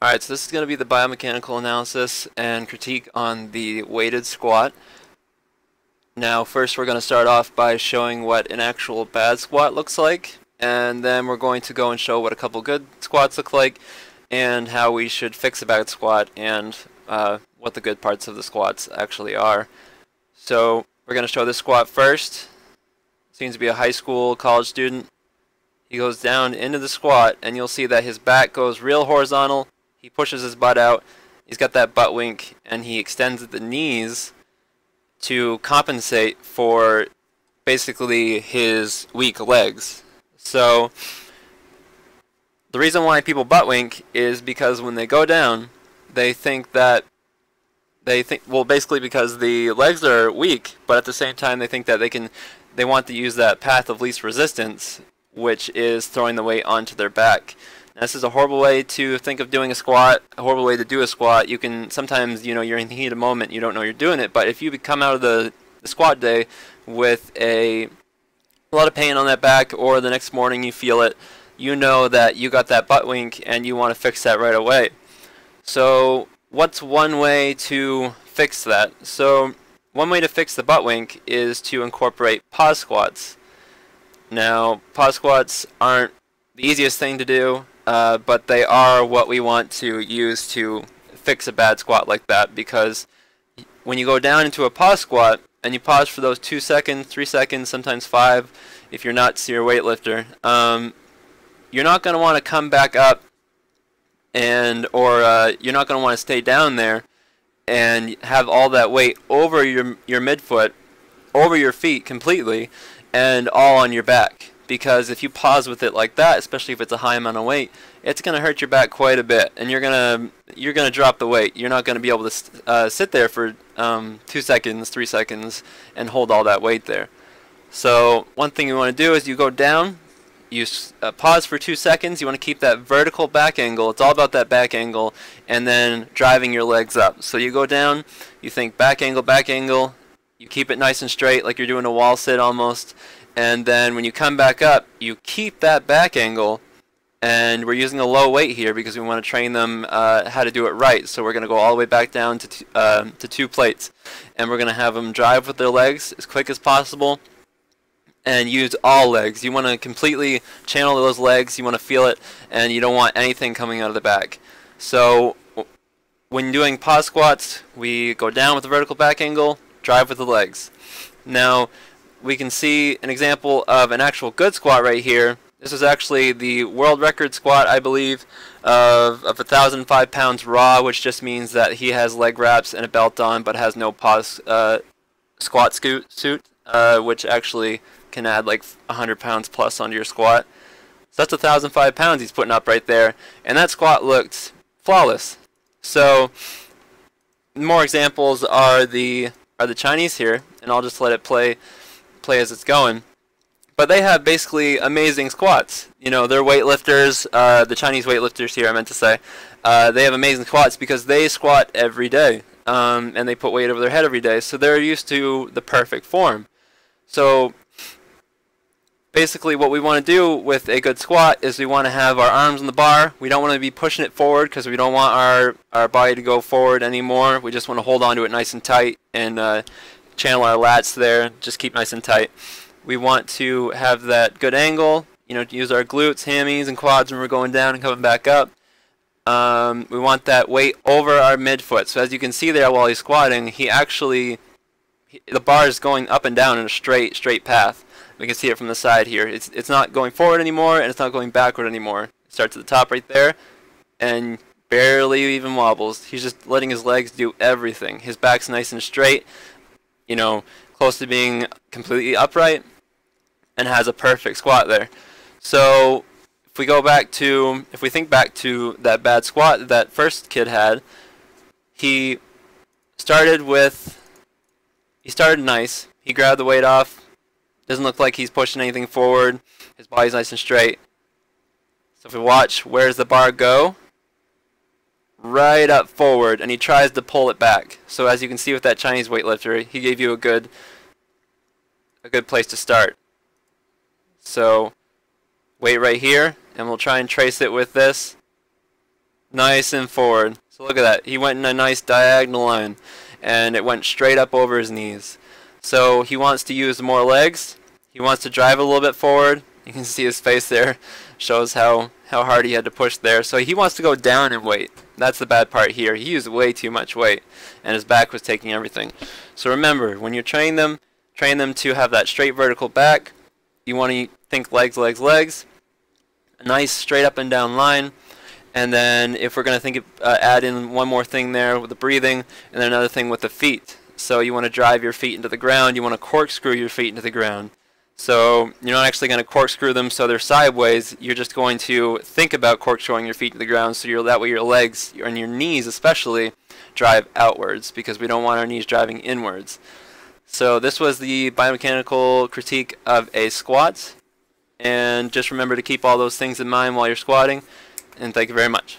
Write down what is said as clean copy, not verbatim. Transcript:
Alright, so this is going to be the biomechanical analysis and critique on the weighted squat. Now first we're going to start off by showing what an actual bad squat looks like, and then we're going to go and show what a couple good squats look like, and how we should fix a bad squat, and what the good parts of the squats actually are. So we're going to show this squat first. Seems to be a high school, college student. He goes down into the squat, and you'll see that his back goes real horizontal. He pushes his butt out. He's got that butt wink, and he extends the knees to compensate for basically his weak legs. So the reason why people butt wink is because when they go down, they think well, basically because the legs are weak, but at the same time they think that they want to use that path of least resistance, which is throwing the weight onto their back. Now, this is a horrible way to think of doing a squat, a horrible way to do a squat. You can sometimes, you're in the heat of the moment, you don't know you're doing it, but if you come out of the squat day with a lot of pain on that back, or the next morning you feel it, you know that you got that butt wink and you want to fix that right away. So what's one way to fix that? So one way to fix the butt wink is to incorporate pause squats. Now, pause squats aren't the easiest thing to do, but they are what we want to use to fix a bad squat like that, because when you go down into a pause squat and you pause for those 2 seconds, 3 seconds, sometimes 5, if you're not a severe weightlifter, you're not going to want to come back up, or you're not going to want to stay down there and have all that weight over your midfoot, over your feet completely, and all on your back. Because if you pause with it like that, especially if it's a high amount of weight, it's going to hurt your back quite a bit, and you're gonna drop the weight. You're not going to be able to sit there for 2 seconds, 3 seconds, and hold all that weight there. So one thing you want to do is you go down, you pause for 2 seconds. You want to keep that vertical back angle. It's all about that back angle, and then driving your legs up. So you go down, you think back angle. You keep it nice and straight, like you're doing a wall sit almost. And then when you come back up, you keep that back angle, and we're using a low weight here because we want to train them how to do it right. So we're going to go all the way back down to 2 plates, and we're going to have them drive with their legs as quick as possible and use all legs. You want to completely channel those legs, you want to feel it, and you don't want anything coming out of the back. So when doing pause squats, we go down with the vertical back angle, drive with the legs. Now we can see an example of an actual good squat right here. This is actually the world record squat, I believe, of 1,005 pounds raw, which just means that he has leg wraps and a belt on, but has no pause squat suit, which actually can add like 100 pounds plus onto your squat. So that's 1,005 pounds he's putting up right there, and that squat looked flawless. So more examples are the Chinese here, and I'll just let it play as it's going. But they have basically amazing squats. They're weightlifters, the Chinese weightlifters here, I meant to say. They have amazing squats because they squat every day, and they put weight over their head every day, so they're used to the perfect form. So basically what we want to do with a good squat is we want to have our arms on the bar. We don't want to be pushing it forward because we don't want our body to go forward anymore. We just want to hold on to it nice and tight and channel our lats there, just keep nice and tight. We want to have that good angle, to use our glutes, hammies, and quads when we're going down and coming back up. We want that weight over our midfoot. So as you can see there while he's squatting, the bar is going up and down in a straight path. We can see it from the side here. It's not going forward anymore, and it's not going backward anymore. It starts at the top right there, and barely even wobbles. He's just letting his legs do everything. His back's nice and straight, close to being completely upright, and has a perfect squat there. So if we think back to that bad squat that first kid had, he started nice. He grabbed the weight off. Doesn't look like he's pushing anything forward. His body's nice and straight. So if we watch, where's the bar go? Right up forward, and he tries to pull it back. So as you can see with that Chinese weightlifter, he gave you a good place to start. So weight right here, and we'll try and trace it with this. nice and forward. So look at that. He went in a nice diagonal line, and it went straight up over his knees. So he wants to use more legs. He wants to drive a little bit forward. You can see his face there. Shows how hard he had to push there. So he wants to go down in weight. That's the bad part here. He used way too much weight, and his back was taking everything. So remember, when you're training them to have that straight vertical back. You want to think legs, legs, legs. A nice straight up and down line. And then if we're going to think add in one more thing there with the breathing, and then another thing with the feet. So you want to drive your feet into the ground. You want to corkscrew your feet into the ground. So you're not actually going to corkscrew them so they're sideways. You're just going to think about corkscrewing your feet to the ground, so that way your legs and your knees especially drive outwards, because we don't want our knees driving inwards. So this was the biomechanical critique of a squat. And just remember to keep all those things in mind while you're squatting. And thank you very much.